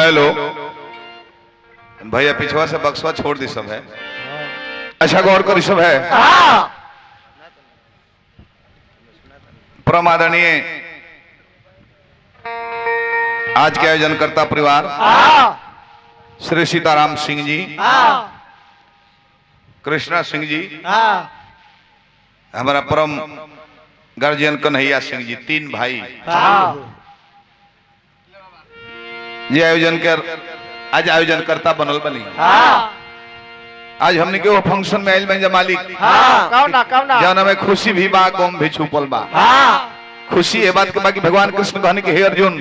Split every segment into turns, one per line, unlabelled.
Hello भैया पिछवा से बक्सवा छोड़ दी सब है। अच्छा गौर करी सब है। परम आदरणीय आज के आयोजनकर्ता परिवार श्री सीताराम सिंह जी, कृष्णा सिंह जी, हमारा परम गार्जियन कन्हैया सिंह जी, तीन भाई ये आज आयोजनकर्ता बनल बनी। आज हमने के वो फंक्शन में आयल में मालिक जौन में खुशी भी बा गम भी छुपल बा। खुशी ये बात के बाकी भगवान कृष्ण कहने के हे अर्जुन,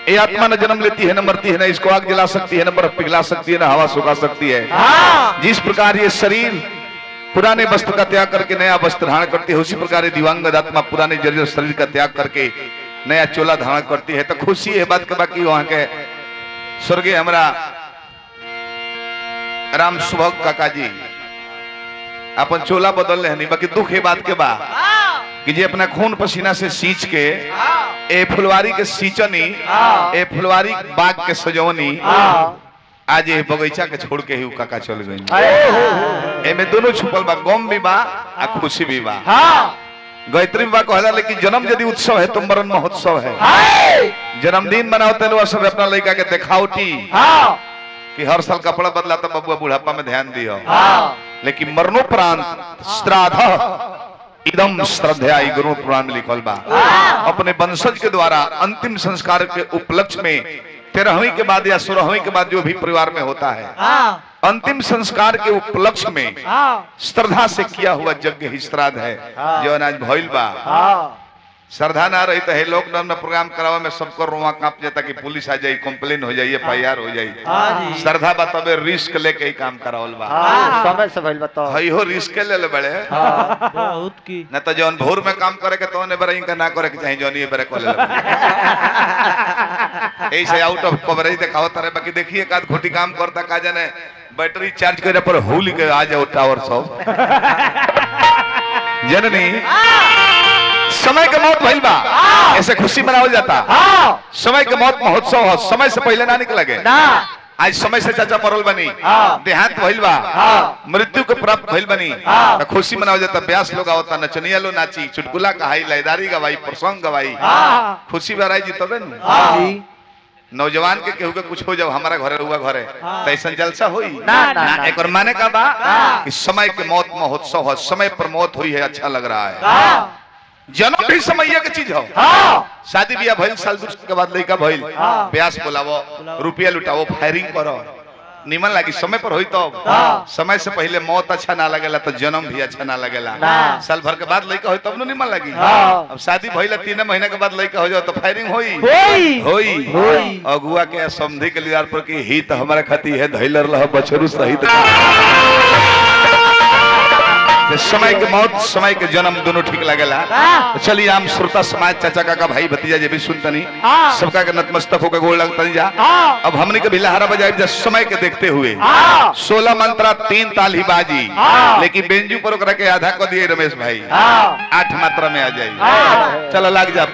ये आत्मा न जन्म लेती है न मरती है, न इसको आग जला सकती है, न बर्फ पिघला सकती है, न हवा सुखा सकती है। जिस प्रकार ये शरीर पुराने वस्त्र का त्याग करके नया वस्त्र धारण करती है, उसी प्रकार दिव्यांगद आत्मा पुराने जर्जर शरीर का त्याग करके नया चोला धारण करती है। तो खुशी है बात के बाकी वहां के स्वर्गीय हमारा राम सुभग काका जी अपन चोला बदल रहे नहीं, बाकी दुख है बात के बा कि जे अपना खून पसीना से सींच के ए फुलवारी के सींचनी, ए फुलवारी बाग के सजवनी, आज ये बगीचा के छोड़ के ही काका चल गई। एमे दोनों छुपल बा, गम भी बा आ खुशी भी बा। गायत्री बा कहला लेकिन जन्म यदि उत्सव है तो मरण महोत्सव है। जन्मदिन मनाते लोग सब अपना लड़का के दिखावटी कि हर साल कपड़ा बदला तो बबुआ बुढ़ापा में ध्यान दियो, लेकिन मरणोपरांत श्राद्ध इदम श्रद्धा गुरु पुराण में लिखल बा। अपने वंशज के द्वारा अंतिम संस्कार के उपलक्ष्य में 13वीं के बाद या 16वीं के बाद जो भी परिवार में होता है, अंतिम संस्कार के उपलक्ष्य में श्रद्धा से किया हुआ यज्ञ ही श्राद्ध है जो आज भइल बा। श्रद्धा ना रही तो लॉकडाउन में प्रोग्राम करावा में सबको रोवा कांप जाता कि पुलिस आ जाए, कंप्लेन हो जाए, FIR हो जाए। श्रद्धा बतावे रिस्क लेके ही काम करावल बा।
समय से भइल बताओ
हई हो रिस्क ले ले बड़े
बहुत की
न तो जौन भोर में काम करे के तो ने बरे इनका ना करे के चाहे जौन ये बरे को ले ऐसे आउट ऑफ कवरेज दिखाओ तारे। बाकी देखिए एक आध घोटी काम करता का जाने बैटरी चार्ज करे पर हुल के आ जाओ टावर सब जननी समय के मौत भइल बा, ऐसे खुशी मनावल जाता। समय के मौत महोत्सव हो, समय से पहले ना निकल गए। आज समय से चाचा मरल बनी, देहांत भइल बा, मृत्यु के प्राप्त भइल बनी, तो खुशी मनावल जाता। ब्यास लोग आवता, नचनिया लोग नाची, चुटकुला कहाई, लयदारी गवाई, प्रसंग गवाई, खुशी भराई जी तबे न। नौजवान के केहू के कुछ हो जाओ हमारा घरे हुआ घरे तो ऐसा जलसा हुई ना। एक और माने का बा कि समय के मौत महोत्सव हो, समय पर मौत हुई है, अच्छा लग रहा है। जन्म भी समय के चीज हो। शादी ब्याह भइल, साल 2 साल के बाद लड़का भइल, ब्यास बोलावो, रुपया लुटावो, फायरिंग करो, निमन लगी। समय पर हुई तो समय से पहले मौत अच्छा ना लगेला तो जन्म भी अच्छा ना लगेला। साल भर के बाद लड़का हो तब निमन लगी। अब शादी भइल 3 महीने के बाद लड़का हो जाओ तो फायरिंग होई। अगुआ के समझे के लिए पर की हित हमारा खाती है धैलर लह बछरू सहित। समय के मौत समय के जन्म दोनों ठीक लगेला। तो चलिए आम श्रोता समाज चाचा काका भाई भतीजा जे भी सुनतनी सबका के नतमस्तक होकर गोड़ लगतनी जा। अब हमने के भी लहरा बजाई जा समय के देखते हुए 16 मंत्रा 3 ताली बाजी, लेकिन बेंजू पर ओकरा के आधा को दिए रमेश भाई 8 मात्रा में आ जाए। चलो लाग जा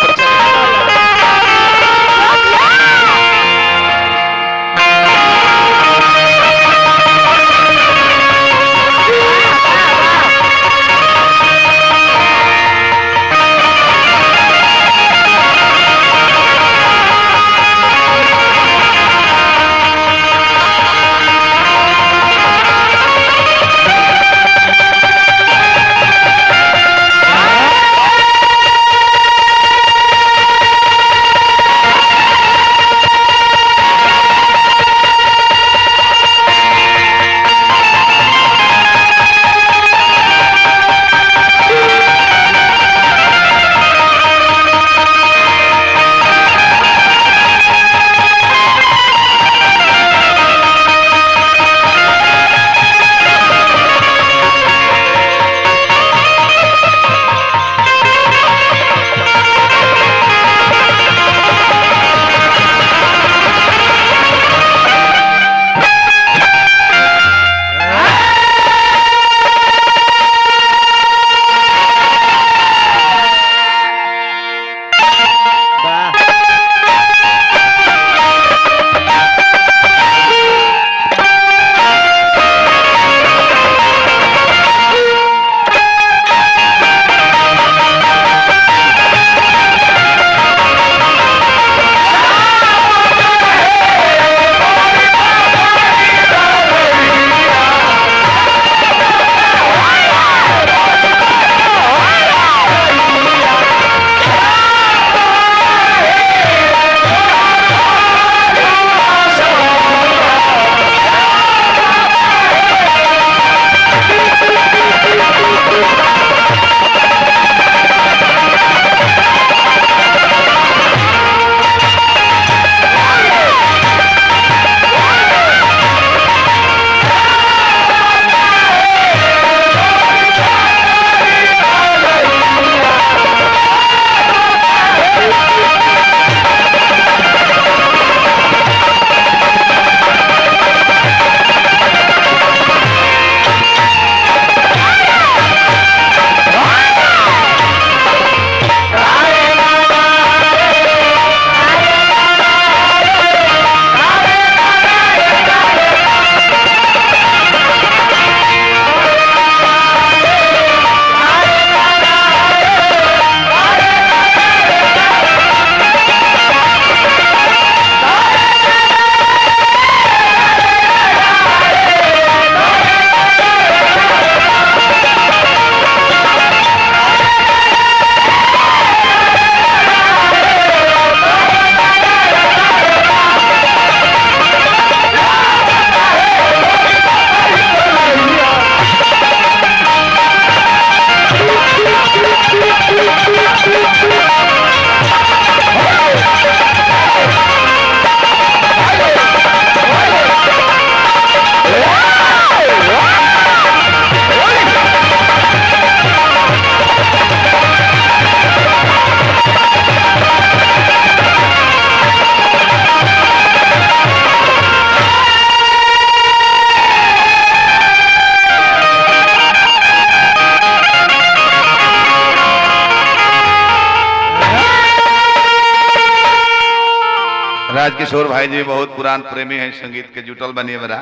राजकिशोर भाई जी बहुत पुरान प्रेमी हैं संगीत के, जुटल बनिए मेरा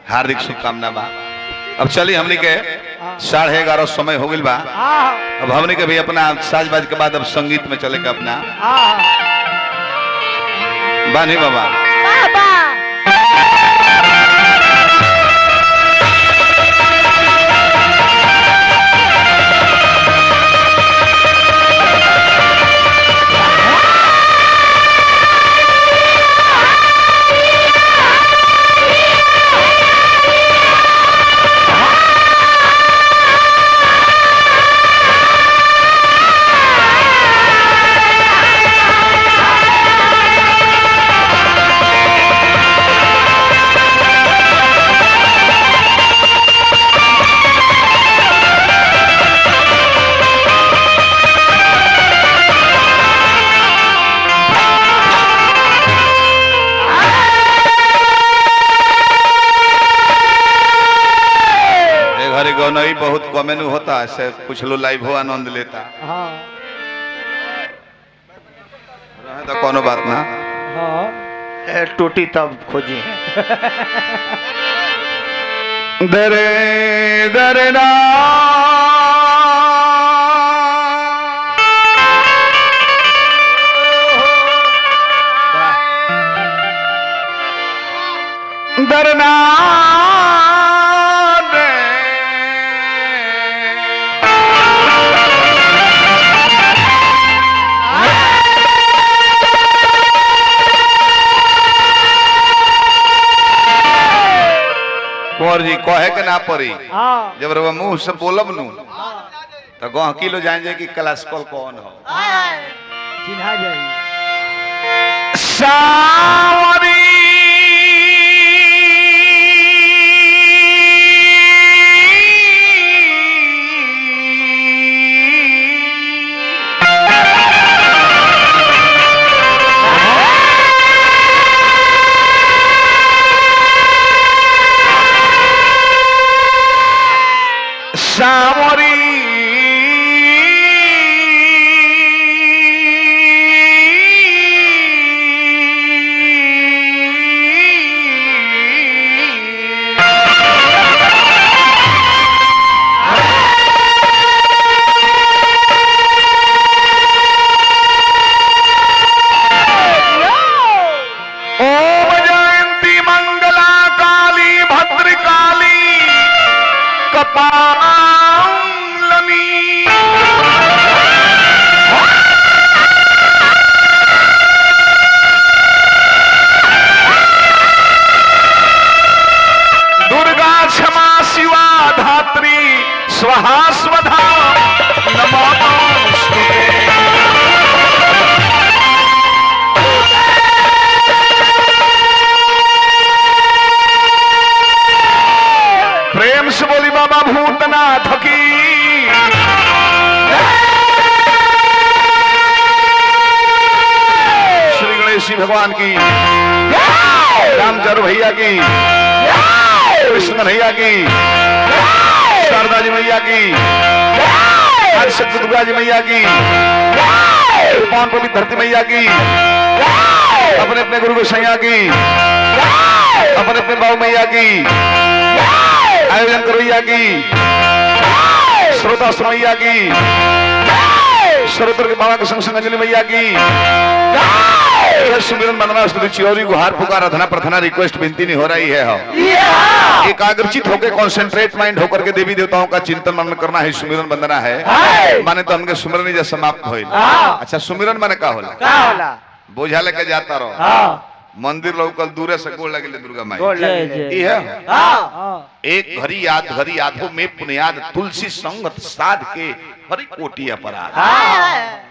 हार्दिक शुभकामना बा। अब चलिए हमने के 11:30 समय हो गई बा। अब हमने के भी अपना साजबाज के बाद अब संगीत में चले के अपना बानी बाबा। नहीं बहुत कमेनु होता ऐसे कुछ लोग लाइव हो आनंद लेता तो कोनो बात ना
टूटी तब खोजी
दरे दरे ना दरना कुंवर जी कहे के ना पड़ी जब रवा मुंह से बोलब नु तो गह किलो जान जाए कि क्लासिकल कौन हो
चिन्हा जाई
सावरी सावरी ओम जयंती मंगला काली भद्रकाली कपालनी दुर्गा क्षमा शिवा धात्री स्वाहा स्वधा नमोस्तुते। प्रेम से बोली बाबा भूतनाथ की श्री गणेश भगवान की, रामचंद्र भैया की, कृष्ण भैया की, शारदा जी मैया की, शक्ति दुर्गा जी मैया की, पावन पवित्र धरती मैया की, अपने अपने गुरु गोसैया की, अपने अपने बाबू मैया की, आयोजन करवैया की, श्रोता मैया की, श्रोत्र के बाबा के संग संग अंजलि मैया की, सुमिरन वंदना स्तुति चिरौरी गुहार पुकार अधना प्रार्थना रिक्वेस्ट विनती नहीं हो रही है। एकाग्रचित होकर कॉन्सेंट्रेट माइंड होकर के देवी देवताओं का चिंतन मनन करना है, सुमिरन वंदना है। माने तो हमके सुमिरन जैसा समाप्त होइल। अच्छा सुमिरन माने का होला? बोझा लेके जाता रहो मंदिर लोकल दूरे से गोड़ लगे दुर्गा माई एक घड़ी याद घड़ी यादों में पुनियाद तुलसी संगत साध के हरि कोटि अपराध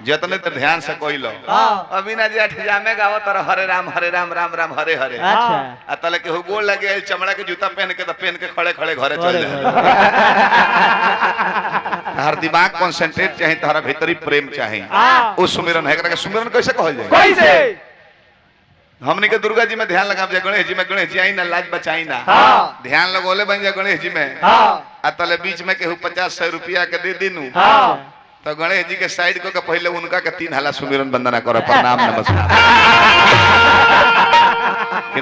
जतने तो ध्यान से कोई लो अभी ना जेठ जामे गावत और हरे राम राम राम हरे हरे आ तले के गोड़ लगे चमड़ा के जूता पहन के तो पहन के खड़े खड़े घरे चल जाए। हर दिमाग कंसंट्रेट चाहिए, तारा भीतरी प्रेम चाहिए। उस सुमिरन है सुमिरन कैसे कहल जाए? कैसे हमने के दुर्गा जी में ध्यान लगा गणेश जी में, गणेश जी आई ना लाज बचाई ना ध्यान लगोले बन जा गणेश जी में। तले बीच में केहू 50-100 रुपया के दे दीनू तो गणेश जी के साइड को के पहले उनका के 3 हाला सुमिरन वंदना करो, प्रणाम नमस्कार।